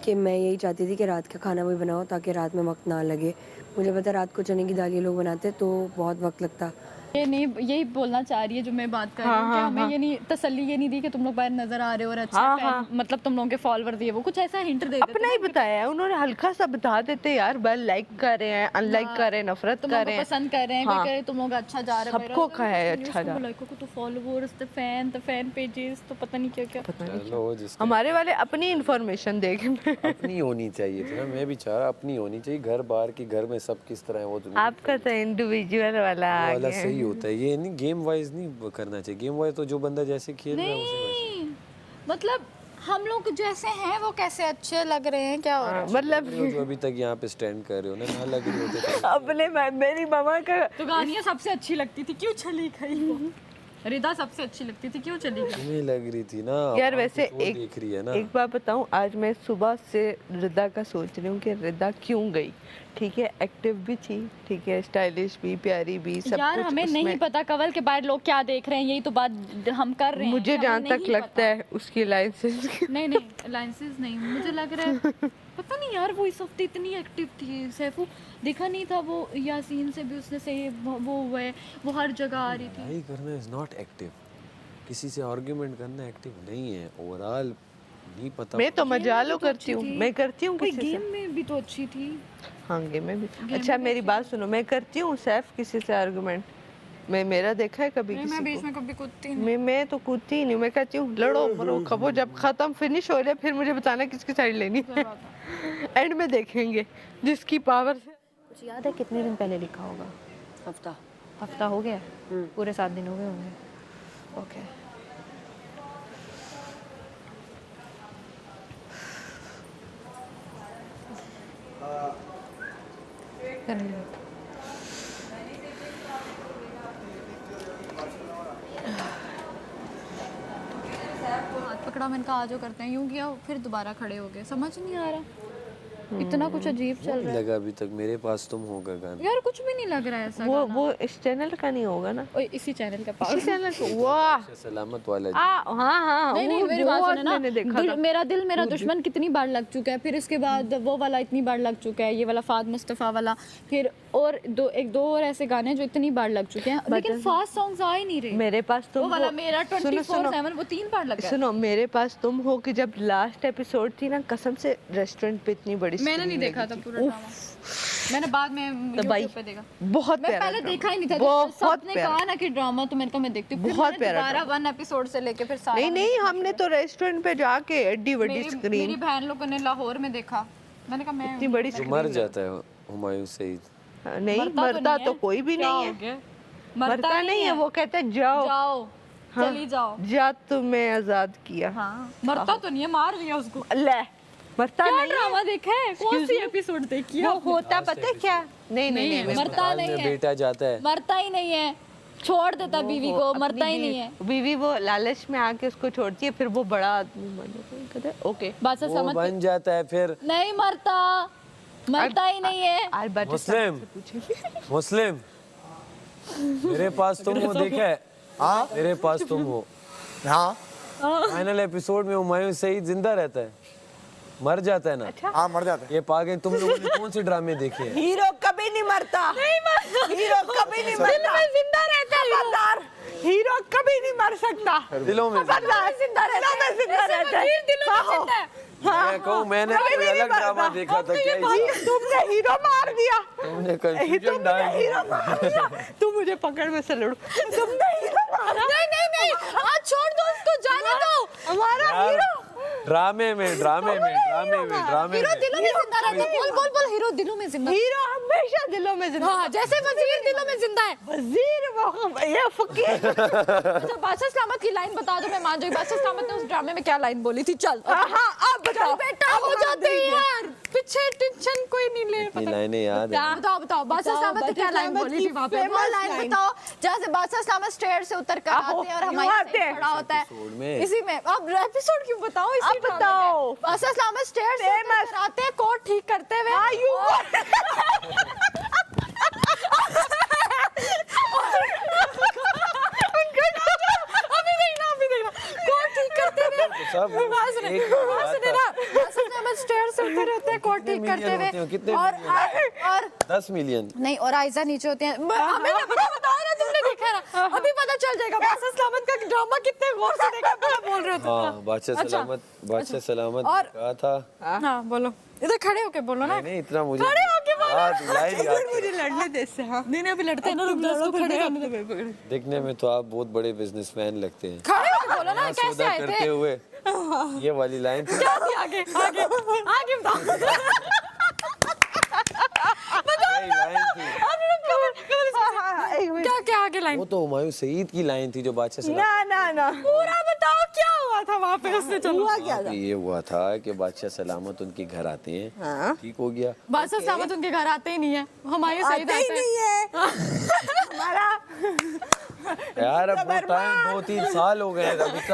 कि मैं यही चाहती थी कि रात का खाना वही बनाओ ताकि रात में वक्त ना लगे। मुझे पता है रात को चने की दाल ये लोग बनाते तो बहुत वक्त लगता। ये नहीं, यही बोलना चाह रही है जो मैं बात कर रही हूँ कि हमें ये नहीं तसल्ली ये नहीं दी कि तुम लोग बाहर नजर आ रहे हो और अच्छा मतलब तुम लोगों के फॉलोवर दिए, वो कुछ ऐसा हिंट दे देते अपना ही बताया है उन्होंने, हल्का सा बता देते यार बस लाइक कर रहे हैं, अनलाइक कर रहे हैं, नफरत तुम कर लोग रहे हैं, पसंद कर रहे हैं, कोई कह रहे तुम लोग अच्छा जा रहे हो, सबको कहा है अच्छा जा, लाइकों को तो फॉलोअर्स द फैन पेजेस तो पता नहीं क्या क्या। चलो जिसका हमारे वाले अपनी इंफॉर्मेशन देखें। अपनी होनी चाहिए थी ना, मैं भी चाह रहा अपनी होनी चाहिए। घर बाहर की घर में सब किस तरह है वो तो आपका तो इंडिविजुअल वाला आ वाला गया। सही होता है। ये नहीं गेम वाइज नहीं करना चाहिए। गेम वाइज तो जो बंदा जैसे खेल रहा है उसे नहीं मतलब हम लोग जैसे हैं वो कैसे अच्छे लग रहे हैं, क्या हो रहा है? मतलब वैसे जो अभी तक यहाँ पे स्टैंड कर रहे हो ना लग रही होते तो अपने मेरी मामा का तो गानियाँ सबसे अच्छी लगती थी, क्यों चली गई वो? रिदा सबसे अच्छी लगती थी, क्यों चली गई? तुम्हें लग रही थी ना यार वैसे कुछ और देख रही है ना। एक बात बताऊं, आज मैं सुबह से रिदा का सोच रही हूँ कि रिदा क्यों गई। ठीक है एक्टिव भी थी, ठीक है स्टाइलिश भी, प्यारी भी, सब यार कुछ हमें उसमें। नहीं पता कवल के बाहर लोग क्या देख रहे हैं, यही तो बात हम कर रहे हैं। मुझे हमें जहाँ तक नहीं लगता पता। है उसकी लाइसेंस नहीं अलायंसेस नहीं, मुझे लग रहा है पता नहीं यार वो इस हफ्ते इतनी एक्टिव थी। सैफू देखा नहीं था वो, यासीन से भी उसने सही वो हुआ है, वो हर जगह आ रही थी। लड़ाई करना इज नॉट एक्टिव, किसी से आर्गुमेंट करना एक्टिव नहीं है। ओवरऑल नहीं पता। मैं तो मजालो तो करती हूँ, अच्छी थी। मैं करती हूँ कोई किसी से। गेम में भी तो अच्छी थी। हाँ गेम में भी। अच्छा मेरी बात सुनो, मैं करती हूँ सैफ किसी से आर्गुमेंट, मैं मेरा देखा है कभी मैं किसी बीच को? में कभी कूदती नहीं। मैं तो कूदती ही नहीं, मैं कहती हूँ लड़ो मरो खबो, जब खत्म फिनिश हो जाए फिर मुझे बताना किसकी साइड लेनी है। एंड में देखेंगे जिसकी पावर से। कुछ याद है कितने दिन पहले लिखा होगा? हफ्ता हो गया? पूरे 7 दिन हो गए होंगे। ओके कर लिया। हाथ पकड़ा, मैंने कहा आ जाओ करते हैं, यूं किया फिर दोबारा खड़े हो गए। समझ नहीं आ रहा, इतना कुछ अजीब चल नहीं रहा है लगा अभी तक मेरे पास तुम होगा गाना। यार, कुछ भी नहीं लग रहा है ऐसा गाना। वो इस चैनल का नहीं होगा ना? ओए, इसी चैनल का इसी चैनल को वाह अच्छा, सलामत वाला हाँ नहीं वो मेरी बात बहुत सुनो ना, मैंने देखा था। मेरा दिल मेरा दुश्मन कितनी बार लग चुका है, फिर इसके बाद वो वाला इतनी बार लग चुका है, ये वाला फाद मुस्तफ़ा वाला, फिर और एक दो और ऐसे गाने जो इतनी बार लग चुके हैं, लेकिन फास्ट सॉन्ग्स आ ही नहीं रहे। मेरे पास तुम वो वाला हो। मेरा सुनो, 24/7 वो 3 बार लगा है। सुनो मेरे पास तुम हो कि जब लास्ट एपिसोड थी ना, कसम से रेस्टोरेंट पे इतनी बड़ी मैंने screen नहीं देखा लगी था थी। पूरा ड्रामा, मैंने बाद में भाई, YouTube पे देखा। बहुत मैं प्यारा पहले ड्रामा। देखा ही नहीं था, बहुत सबने प्यारा। कहा ना कि ड्रामा, तो मैंने कहा मैं देखती हूँ। फिर बहुत मैंने प्यारा दोबारा 1 एपिसोड से लेके फिर सारा नहीं नहीं, हमने तो रेस्टोरेंट पे जाके एड्डी बड़ी मेरी स्क्रीन, बहन लोगों ने लाहौर में देखा, मैंने कहा मैं इतनी बड़ी जो स्क्रीन मर जाता है हुमायूं सईद। नहीं मरता तो कोई भी नहीं है, मरता नहीं है, वो कहता है जाओ जाओ चली जाओ। जा तुम्हें आजाद किया। हाँ, मरता तो नहीं है, मार दिया उसको। ले मरता क्या नहीं है, ड्रामा देखा है? कौन सी एपिसोड देखी है? वो होता पता है क्या? नहीं नहीं नहीं, मरता अस्पताल नहीं में है, बेटा जाता है, मरता ही नहीं है, छोड़ देता बीवी को, मरता ही नहीं है। बीवी वो लालच में आके उसको छोड़ती है, फिर वो बड़ा आदमी बन ओके बात से वो समझ बन जाता है फिर। नहीं मरता, मरता ही नहीं है। आज बात मुस्लिम मुस्लिम मेरे पास तुम हो, देखा है? हाँ मेरे पास तुम हो। हाँ फाइनल एपिसोड में हुमायूं सईद जिंदा रहता है, मर जाता है ना। हाँ मर जाते हैं। ये पागल, तुम लोगों ने कौन से ड्रामे देखे हैं? हीरो कभी नहीं मरता, हीरो कभी नहीं मरता, जिंदा रहता है खबरदार, हीरो कभी नहीं मर सकता, दिलों में खबरदार, जिंदा रहता है। कहो, मैं कहूँ मैंने कभी कोई नहीं अलग मरता। ड्रामा देखा था क्या इसका? तुमने हीरो मार दिया, तुमने कंफ्यूजन डाल तुमने हीरो दिया। मार दिया, तू मुझे पकड़ में से लड़ो, तुमने हीरो मारा, नहीं आज छोड़ दो उसको, जाने दो। हमारा यार, हीरो ड्रामे में हीरो दिलों में जिंदा रहता है। बोल हीरो दिलों में जिंदा। हीरो हमेशा दिलों में जिंदा। हाँ, जैसे वजीर दिलों में जिंदा है। वजीर वो ये फकीर। अच्छा, बादशाह सलामत की लाइन बता दो, मैं मान जाऊँ। बादशाह सलामत ने उस ड्रामे में क्या लाइन बोली थी? चल हाँ अब बताओ बेटा, हो जाते हैं यार, पीछे टेंशन कोई नहीं ले। इतनी लाइनें याद है। बताओ बादशाह सलामत ने क्या लाइन बोली थी वहाँ पे? वो लाइन बताओ जहाँ से बादशाह सलामत स्टेयर से उतर कर आते हैं और हमारे से खड़ा होता है एपिसोड में। इसी में। अब एपिसोड क्यों बताओ? इसी अब बताओ। बादशाह सलामत स्टेयर से उतर कर आते हैं कोट ठीक करते हुए। अभी देखना कोट ठीक करते हुए सब एक बात था। स्टेयर से उतर होते हैं कोट ठीक करते मिलियन होते हो? कितने हुए मिलियन? और 10 मिलियन। नहीं, और आयजा नीचे होते हैं। हमें क्या पता, बताओ ना, तुमने देखा ना, अभी पता चल जाएगा। बादशाह सलामत का ड्रामा कितने गौर से देखा, क्या बोल रहे हो तुम? हाँ, बादशाह सलामत और- कहा था। हाँ बोलो, इधर खड़े होके बोलो ना। नहीं इतना मुझे खड़े होके बोलो। याद मुझे लड़ने दे इससे। हाँ नहीं अभी लड़ते हैं ना, रुक जाओ, इसको खड़े होने दो। देखने में तो आप बहुत बड़े बिजनेसमैन लगते हैं। खड़े होके बोलो ना, कैसे सौदा आए करते थे? हुए ये वाली लाइन थी। क्या थी आगे आगे आगे बताओ। यही लाइन थी। क्या क्या आगे लाइन? वो तो हुमायूं सईद की लाइन थी जो बादशाह सलामत। ना पूरा बताओ क्या हुआ था वहाँ पे, उसने चलो। क्या था? ये हुआ था कि बादशाह सलामत उनके घर आते हैं। हाँ। ठीक हो गया। बादशाह सलामत उनके घर आते ही नहीं है, हमारे सईद आते ही आते हैं। नहीं है हमारा यार अब वो टाइम 2-3 साल हो गए हैं अभी तक।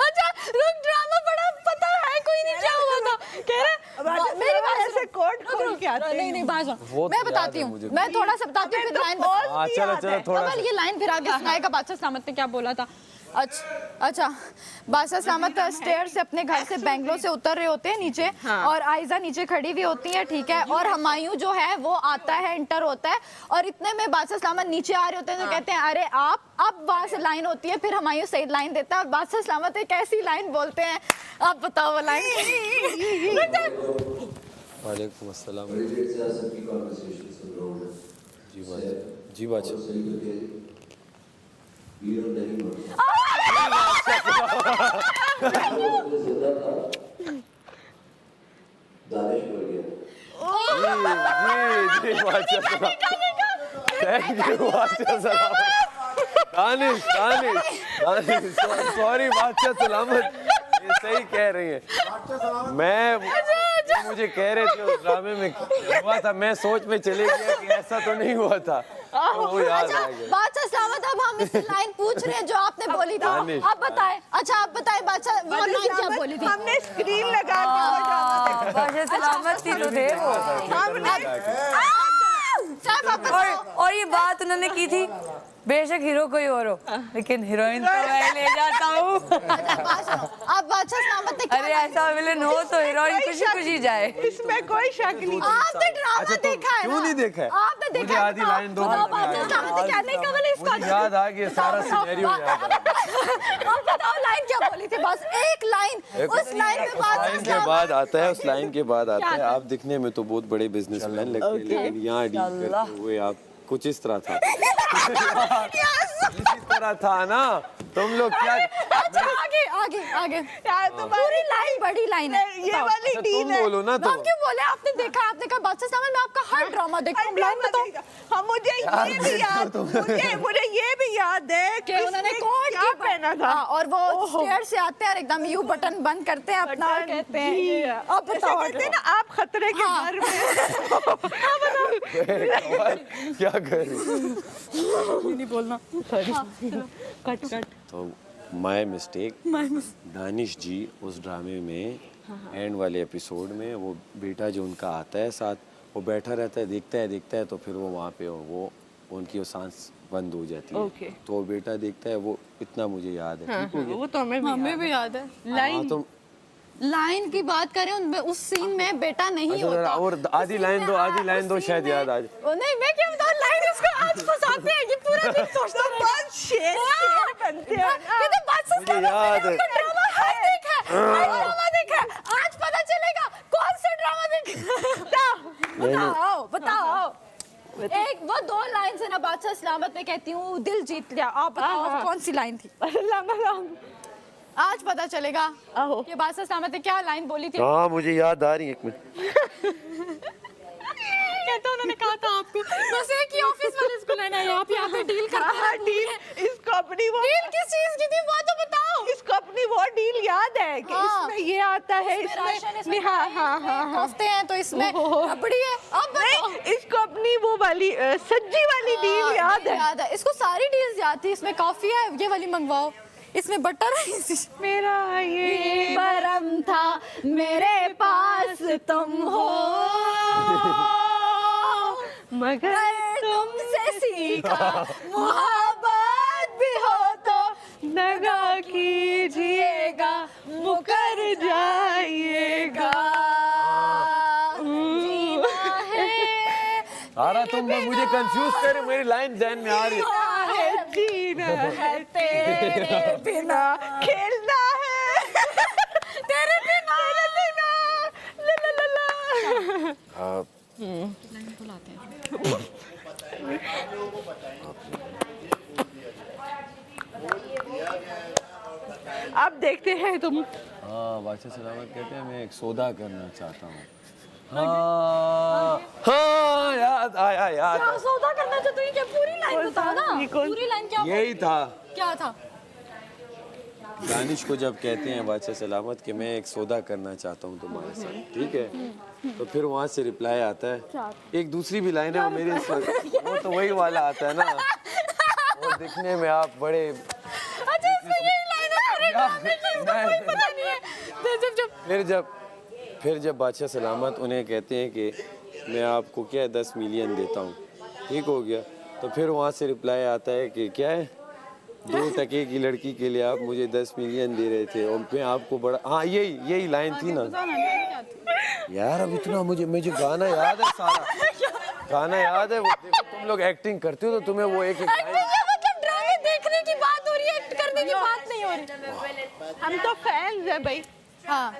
अच्छा रुक, ड्रामा बड़ा पता है, कोई नहीं क्या हुआ था, कह रहे मेरी बात ऐसे कोट खोल के आते नहीं नहीं बात वो मैं तो बताती याद है हूँ, मुझे। मैं थोड़ा सा बताती हूँ, फिर लाइन हाँ चलो चलो थोड़ा कमल ये लाइन फिर आगे सुनाएगा बादशाह सलामत ने क्या बोला था। अच्छा, बादशाह सलामत स्टेयर से अपने घर से बेंगलोर से उतर रहे होते हैं नीचे, और आयजा नीचे खड़ी हुई होती है, ठीक है, और हुमायूं जो है वो आता है, एंटर होता है, और इतने में बादशाह सलामत नीचे आ रहे होते हैं तो कहते हैं अरे आप, अब वहां से लाइन होती है, फिर हुमायूं सही लाइन देता है, और बादशाह सलामत एक ऐसी लाइन बोलते हैं, आप बताओ वो लाइन। वालेकुम अस्सलाम। जी बादशाह। जी बादशाह सलामत। थैंक यू बादशाह सलामत। दानिश सॉरी बादशाह सलामत, ये सही कह रही है। मैं मुझे कह रहे थे उस ड्रामे में हुआ था, मैं सोच में चले गया कि ऐसा तो नहीं हुआ था, तो वो याद आ गया। बादशाह सलामत अब हम इससे लाइन पूछ रहे हैं जो आपने बोली थी, दानिश। अब बताएं। अच्छा आप बताएं बादशाह वो लाइन क्या बोली थी? हमने स्क्रीन लगा के वो ड्रामा देखा। बादशाह सलामत ही तो थे वो। साहब आप बताओ। और ये बात उन्होंने की थी, बेशक हीरो कोई और हो लेकिन हीरोइन तो मैं ले जाता हूँ। अब बादशाह सलामत ने क्या अरे ऐसा विलन हो तो हीरोइन खुशी खुशी जाए। इसमें कोई शक नहीं। आपने ड्रामा अच्छा, तो देखा है ना? क्यों नहीं देखा है? आपने देखा मुझे है, आधी बताओ, लाइन दो, बताओ, मैं बादशाह सलामत ने क्या नहीं कहा, मैंने इसका मुझे याद आ गया, सारा सिनेरियो याद आ गया। अब बताओ लाइन क्या बोली थी, बस एक लाइन, उस लाइन में बादशाह लाइन के सलामत बाद आता है, उस लाइन के बाद आता है, आप दिखने में तो बहुत बड़े बिजनेसमैन लगते हैं, लेकिन यहाँ डील करते हुए आप कुछ इस तरह था। इसी तरह था ना तुम लोग क्या। अच्छा आगे आगे आगे यार पूरी लाइन बड़ी लाइन है, ये वाली अच्छा, डील तुम है। बोलो ना तो। हम क्यों बोले, आपने देखा, आपने कहा बादशाह सलामत, मैं आपका हर ड्रामा देखता हूँ, लाइन बताओ। हाँ मुझे ये भी याद, मुझे ये भी याद है कि उन्होंने कोट क्या पहना था। हाँ, और वो स्टेयर से आते हैं और एकदम यू बटन बंद करते हैं अपना और कहते हैं अब बताओ कहते हैं ना आप खतरे के हाँ। घर में। क्या कर रही नहीं बोलना। कट कट तो माय मिस्टेक। दानिश जी उस ड्रामे में एंड वाले एपिसोड में वो बेटा जो उनका आता है साथ, वो बैठा रहता है, देखता है तो फिर वो वहाँ पे वो उनकी वो सांस बंद हो जाती है। Okay. तो वो बेटा देखता है, वो इतना मुझे याद है। ठीक हो गया? वो तो हमें भी याद है। हाँ, तो लाइन की बात करें, उनमें उस सीन में बेटा नहीं अच्छा, होता। और आधी लाइन दो, आधी लाइन दो, शायद याद आ जाए। नहीं मैं क्या बताऊं, लाइन इसको आज फंसाते हैं, ये पूरा दिन सोचता है। बहुत शेर बनते हैं ना। ये तो बादशाह मुझे याद है। ड्रामा हर देखा है, हर ड्रामा देखा है। आज पता चलेगा कौन सा ड्रामा देखा। बताओ बताओ। एक वो दो लाइन से ना बादशाह सलामत में कहती हूँ दिल जीत लिया, आप बताओ कौन सी लाइन थी? आज पता चलेगा कि बादशाह सलामत ने क्या लाइन बोली थी। हाँ मुझे याद आ रही है, एक मिनट। कहते उन्होंने कहा था आपको बस एक ही ऑफिस वाले इसको लेना है, आप यहाँ पे डील करते हैं। डील इसको अपनी वो डील किस चीज की थी वो तो बताओ। इसको अपनी वो डील याद है कि हाँ। इसमें ये आता है, इसमें हाँ कोफ्ते हैं तो इसमें कपड़ी है। अब बताओ। नहीं, इसको अपनी वो वाली सज्जी वाली डील याद है। याद है, इसको सारी डील्स याद थी। इसमें कॉफी है, ये वाली मंगवाओ, इसमें बटर है, मेरा ये बरम था मेरे पास तुम हो, मगर तुमसे सीखा मोहब्बत भी हो तो दगा कीजिएगा सारा तुम मुझे कंफ्यूज कर रहे हो, मेरी लाइन ध्यान में आ रही है। जीना है तेरे बिना खेलना है तेरे बिना ला ला ला ला। हाँ, अब देखते हैं तुम। हाँ, बादशाह सलामत कहते हैं मैं एक सौदा करना चाहता हूँ। हाँ हाँ, याद आया याद आया। सौदा करना चाहते हो, क्या पूरी लाइन बताओ ना, पूरी लाइन क्या यही था। क्या था? दानिश को जब कहते हैं बादशाह सलामत कि मैं एक सौदा करना चाहता हूँ तुम्हारे साथ, ठीक है, तो फिर वहाँ से रिप्लाई आता है, एक दूसरी भी लाइन है वो मेरे वो तो वही वाला आता है ना, वो दिखने में आप बड़े। अच्छा इसमें यही लाइन है, अरे कोई पता नहीं है। फिर जब बादशाह सलामत उन्हें कहते हैं कि मैं आपको क्या 10 मिलियन देता हूँ, ठीक हो गया, तो फिर वहाँ से रिप्लाई आता है कि क्या है 2 टके की लड़की के लिए आप मुझे 10 मिलियन दे रहे थे और मैं आपको बड़ा। हाँ यही लाइन थी ना यार। अब इतना मुझे गाना याद है, सारा गाना याद है। वो देखो तुम लोग एक्टिंग करते हो तो तुम्हें वो एक मतलब ड्रामे देखने की बात हो रही है, एक्ट करने की बात नहीं हो रही। हम तो फैंस हैं भाई। हाँ,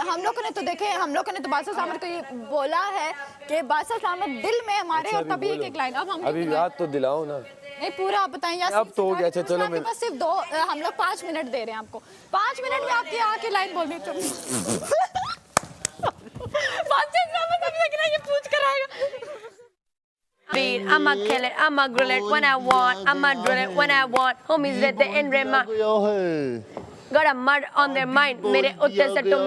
हम लोगों ने तो देखे, हम लोगों ने तो बादशाह सामत को ये बोला है कि बादशाह सामत दिल में हमारे, और तभी एक लाइन। अब हम अभी याद तो दिलाओ ना। नहीं पूरा आप बताएं। अब तो हो गया। अच्छा चलो, मैं बस सिर्फ 2 हम लोग 5 मिनट दे रहे हैं आपको, 5 मिनट में आपकी आके लाइन बोलनी है। बादशाह सामत अभी तक ये पूछ कर आएगा। Beat, I'ma kill it, I'ma grill it when I want, I'ma drill it when I want. Homies let the end remind. Got a murder on their mind. मेरे उत्तर से तुम